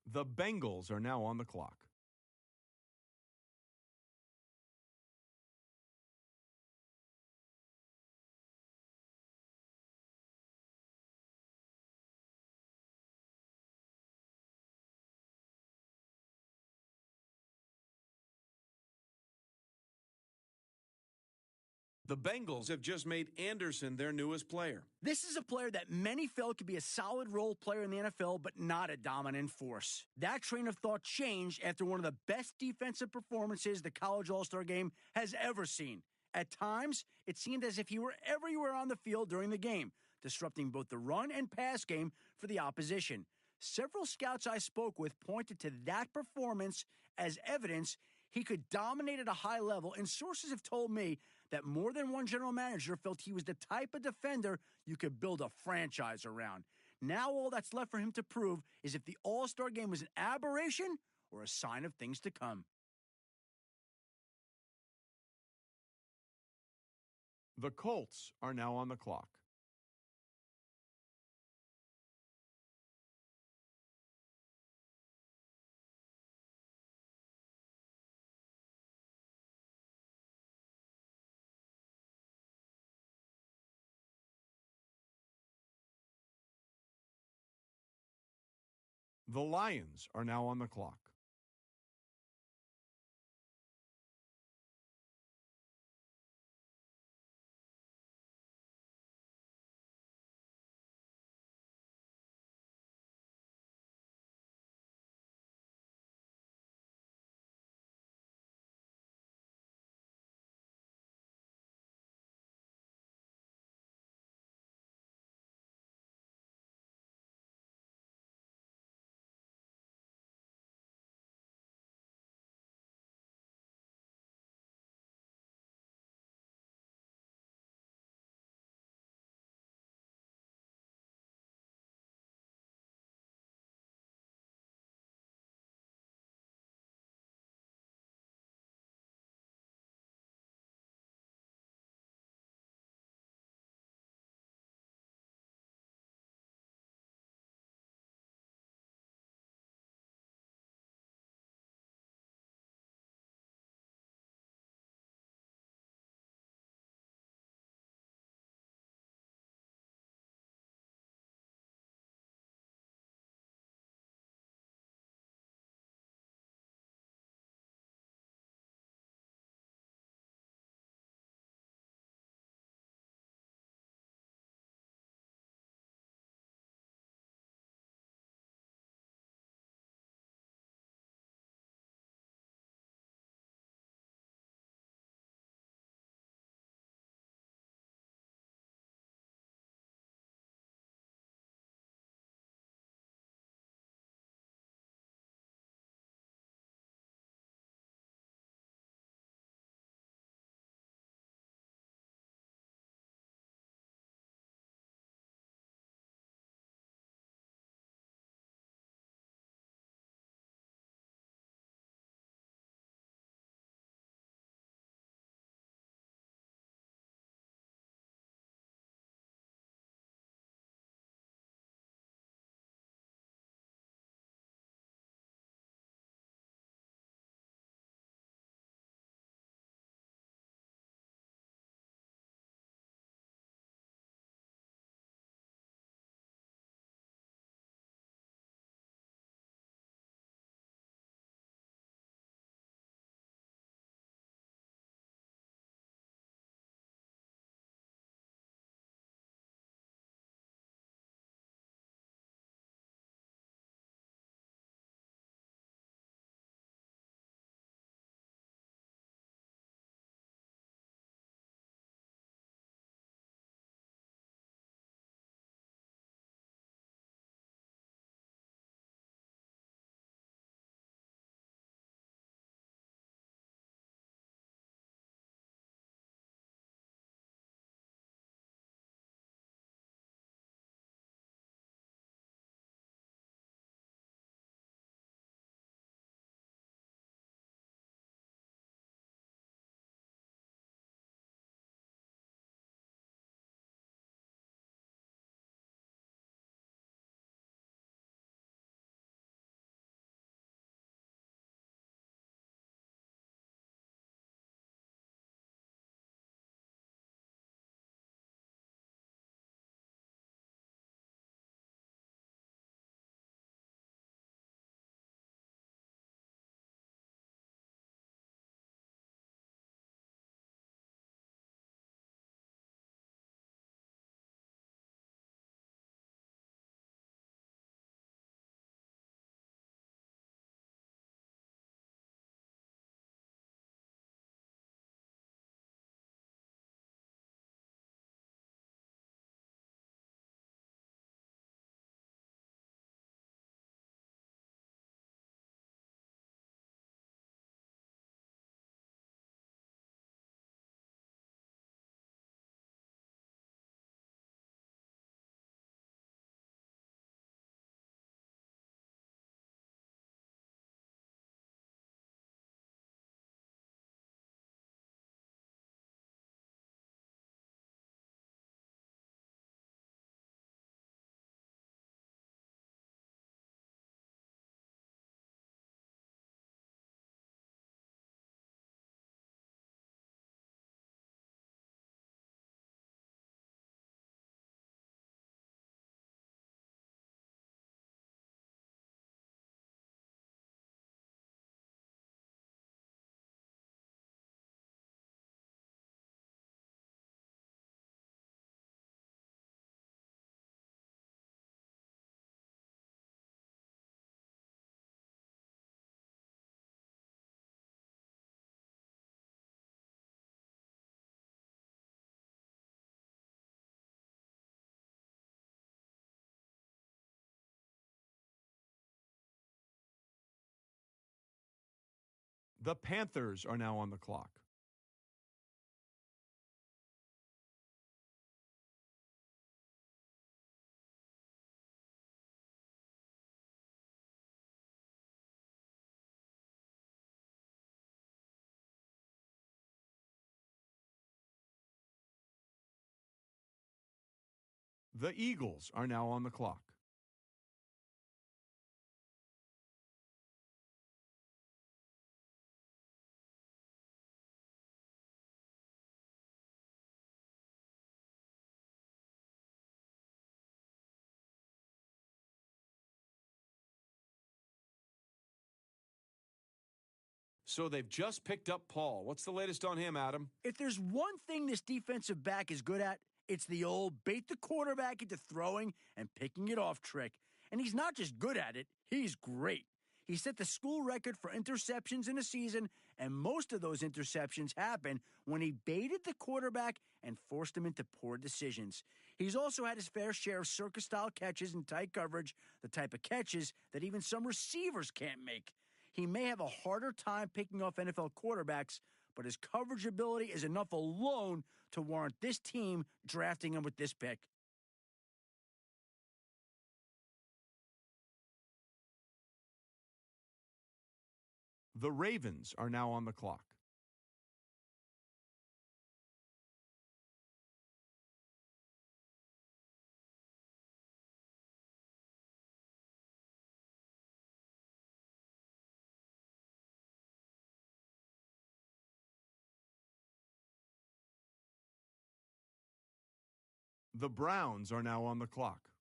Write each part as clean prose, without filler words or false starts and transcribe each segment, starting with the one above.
The Bengals are now on the clock. The Bengals have just made Anderson their newest player. This is a player that many felt could be a solid role player in the NFL, but not a dominant force. That train of thought changed after one of the best defensive performances the College All-Star Game has ever seen. At times, it seemed as if he were everywhere on the field during the game, disrupting both the run and pass game for the opposition. Several scouts I spoke with pointed to that performance as evidence he could dominate at a high level, and sources have told me that more than one general manager felt he was the type of defender you could build a franchise around. Now all that's left for him to prove is if the All-Star Game was an aberration or a sign of things to come. The Colts are now on the clock. The Lions are now on the clock. The Panthers are now on the clock. The Eagles are now on the clock. So they've just picked up Paul. What's the latest on him, Adam? If there's one thing this defensive back is good at, it's the old bait the quarterback into throwing and picking it off trick. And he's not just good at it, he's great. He set the school record for interceptions in a season, and most of those interceptions happened when he baited the quarterback and forced him into poor decisions. He's also had his fair share of circus-style catches in tight coverage, the type of catches that even some receivers can't make. He may have a harder time picking off NFL quarterbacks, but his coverage ability is enough alone to warrant this team drafting him with this pick. The Ravens are now on the clock. The Browns are now on the clock.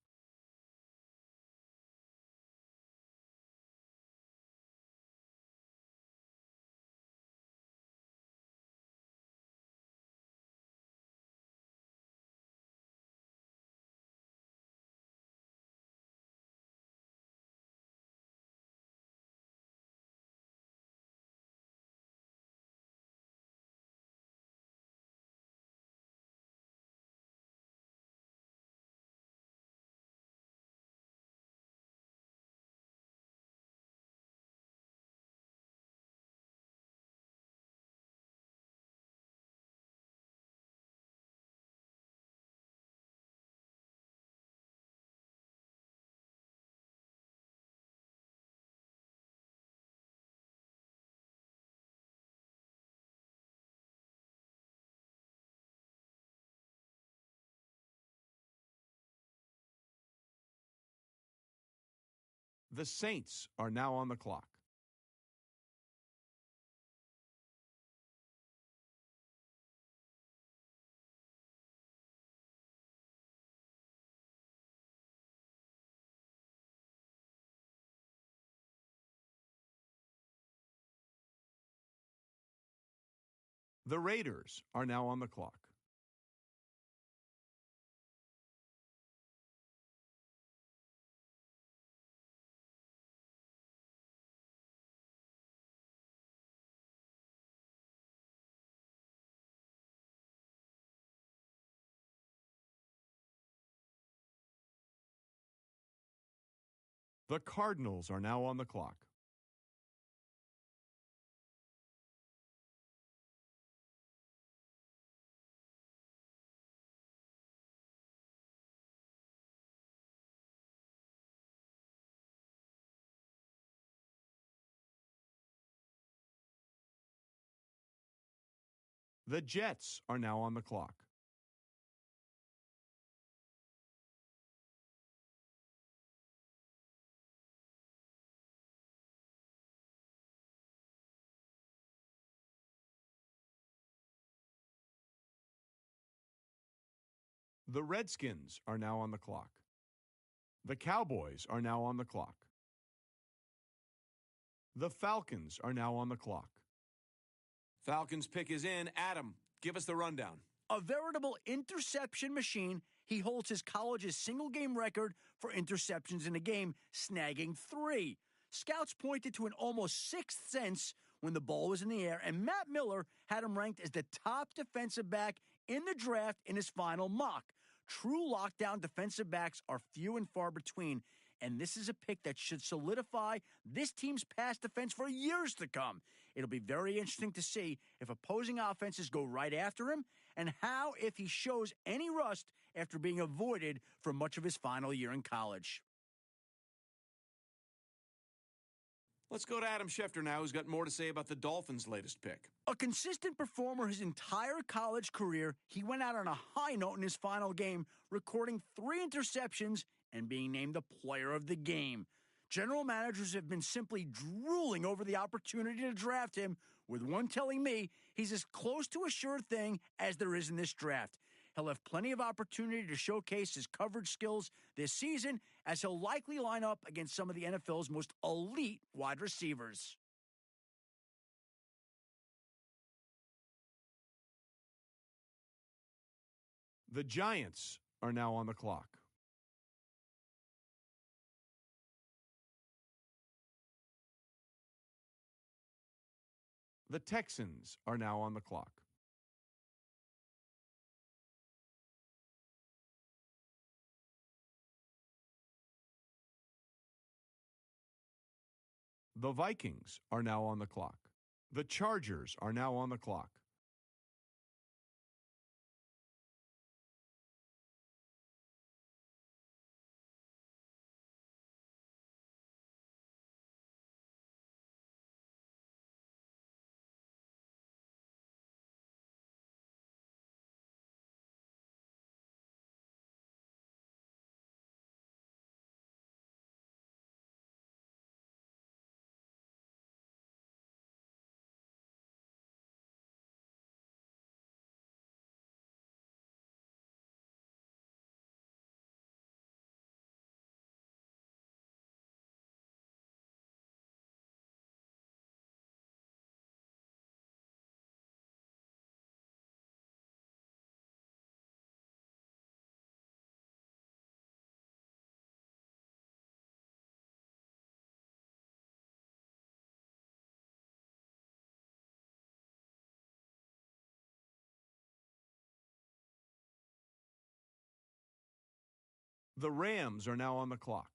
The Saints are now on the clock. The Raiders are now on the clock. The Cardinals are now on the clock. The Jets are now on the clock. The Redskins are now on the clock. The Cowboys are now on the clock. The Falcons are now on the clock. Falcons pick is in. Adam, give us the rundown. A veritable interception machine, he holds his college's single-game record for interceptions in a game, snagging 3. Scouts pointed to an almost sixth sense when the ball was in the air, and Matt Miller had him ranked as the top defensive back in the draft in his final mock. True lockdown defensive backs are few and far between. and this is a pick that should solidify this team's pass defense for years to come. It'll be very interesting to see if opposing offenses go right after him and how if he shows any rust after being avoided for much of his final year in college. Let's go to Adam Schefter now, who's got more to say about the Dolphins' latest pick. A consistent performer his entire college career, he went out on a high note in his final game, recording 3 interceptions and being named the player of the game. General managers have been simply drooling over the opportunity to draft him, with one telling me he's as close to a sure thing as there is in this draft. He'll have plenty of opportunity to showcase his coverage skills this season, as he'll likely line up against some of the NFL's most elite wide receivers. The Giants are now on the clock. The Texans are now on the clock. The Vikings are now on the clock. The Chargers are now on the clock. The Rams are now on the clock.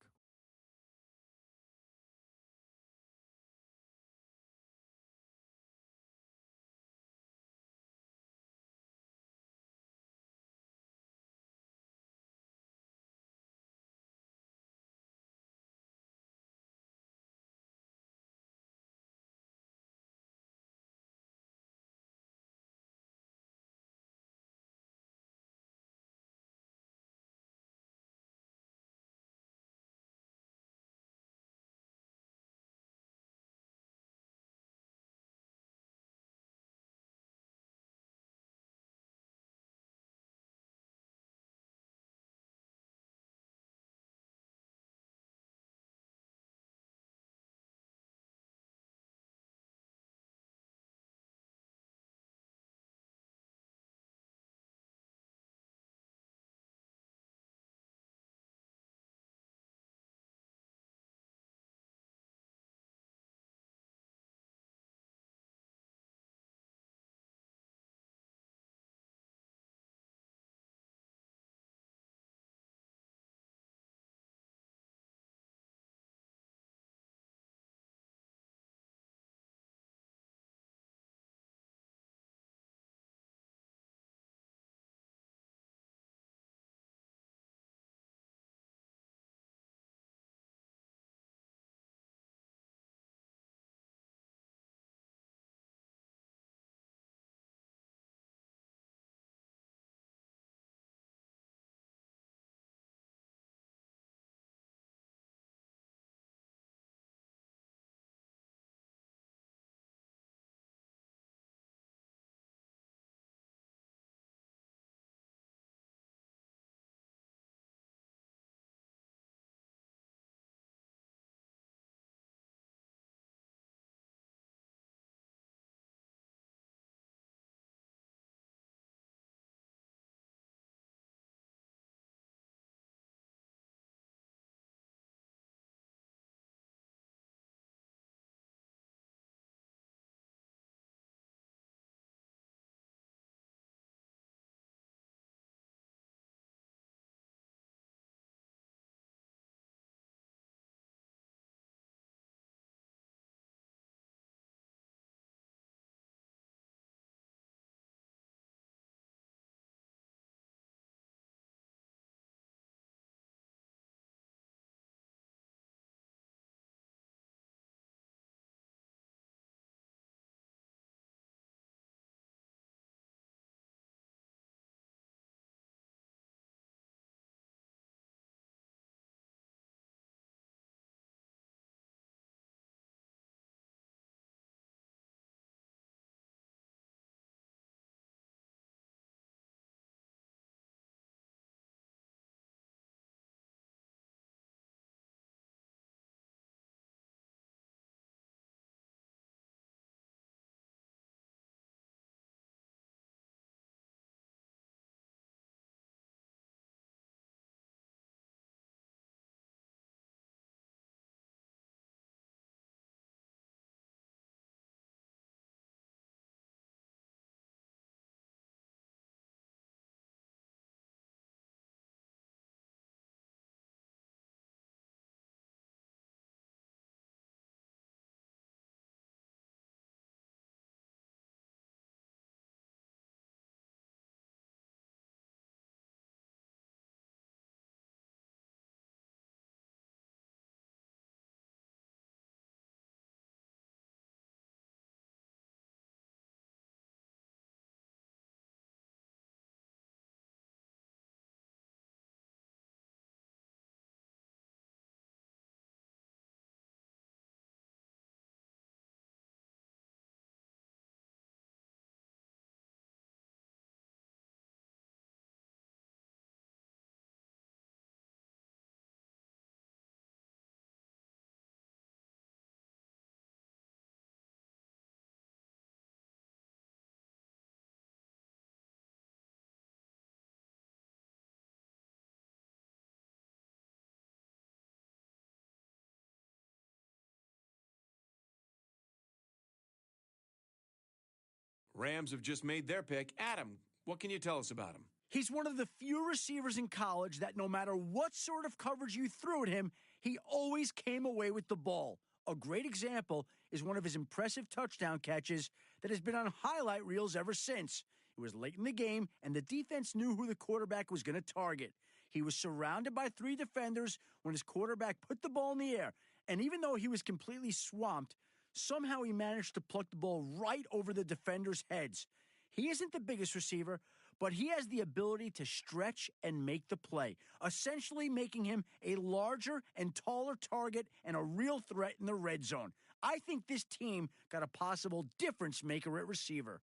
Rams have just made their pick. Adam, what can you tell us about him? He's one of the few receivers in college that no matter what sort of coverage you threw at him, he always came away with the ball. A great example is one of his impressive touchdown catches that has been on highlight reels ever since. It was late in the game, and the defense knew who the quarterback was going to target. He was surrounded by 3 defenders when his quarterback put the ball in the air, and even though he was completely swamped, somehow he managed to pluck the ball right over the defenders' heads. He isn't the biggest receiver, but he has the ability to stretch and make the play, essentially making him a larger and taller target and a real threat in the red zone. I think this team got a possible difference maker at receiver.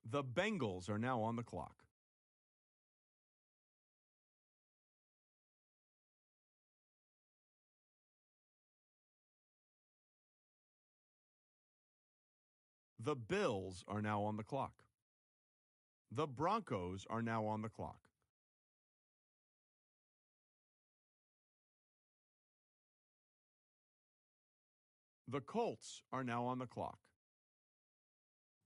The Bengals are now on the clock. The Bills are now on the clock. The Broncos are now on the clock. The Colts are now on the clock.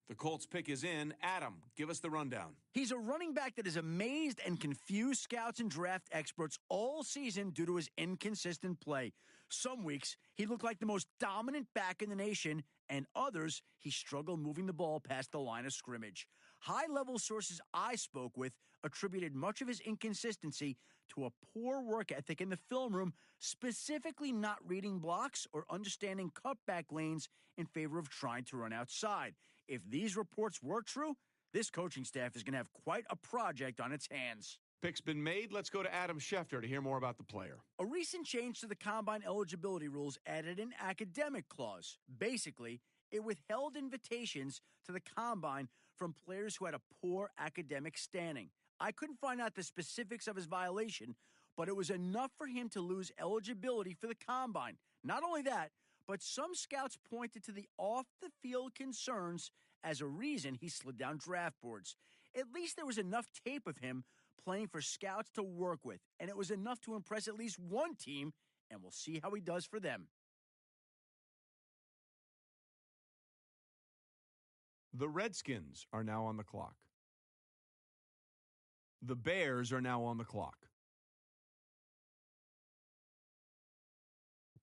The Colts pick is in. Adam, give us the rundown. He's a running back that has amazed and confused scouts and draft experts all season due to his inconsistent play. Some weeks, he looked like the most dominant back in the nation, and others, he struggled moving the ball past the line of scrimmage. High-level sources I spoke with attributed much of his inconsistency to a poor work ethic in the film room, specifically not reading blocks or understanding cutback lanes in favor of trying to run outside. If these reports were true, this coaching staff is going to have quite a project on its hands. Pick's been made. Let's go to Adam Schefter to hear more about the player. A recent change to the combine eligibility rules added an academic clause. Basically, it withheld invitations to the combine from players who had a poor academic standing. I couldn't find out the specifics of his violation, but it was enough for him to lose eligibility for the combine. Not only that, but some scouts pointed to the off-the-field concerns as a reason he slid down draft boards. At least there was enough tape of him playing for scouts to work with, and it was enough to impress at least one team, and we'll see how he does for them. The Redskins are now on the clock. The Bears are now on the clock.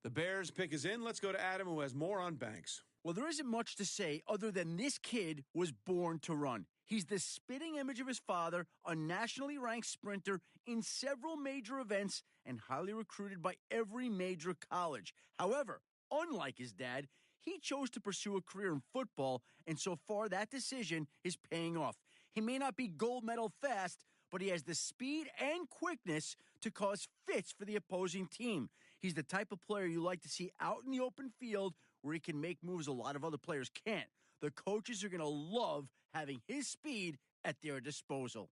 The Bears pick is in. Let's go to Adam, who has more on Banks. Well, there isn't much to say other than this kid was born to run. He's the spitting image of his father, a nationally ranked sprinter in several major events and highly recruited by every major college. However, unlike his dad, he chose to pursue a career in football, and so far that decision is paying off. He may not be gold medal fast, but he has the speed and quickness to cause fits for the opposing team. He's the type of player you like to see out in the open field where he can make moves a lot of other players can't. The coaches are going to love having his speed at their disposal.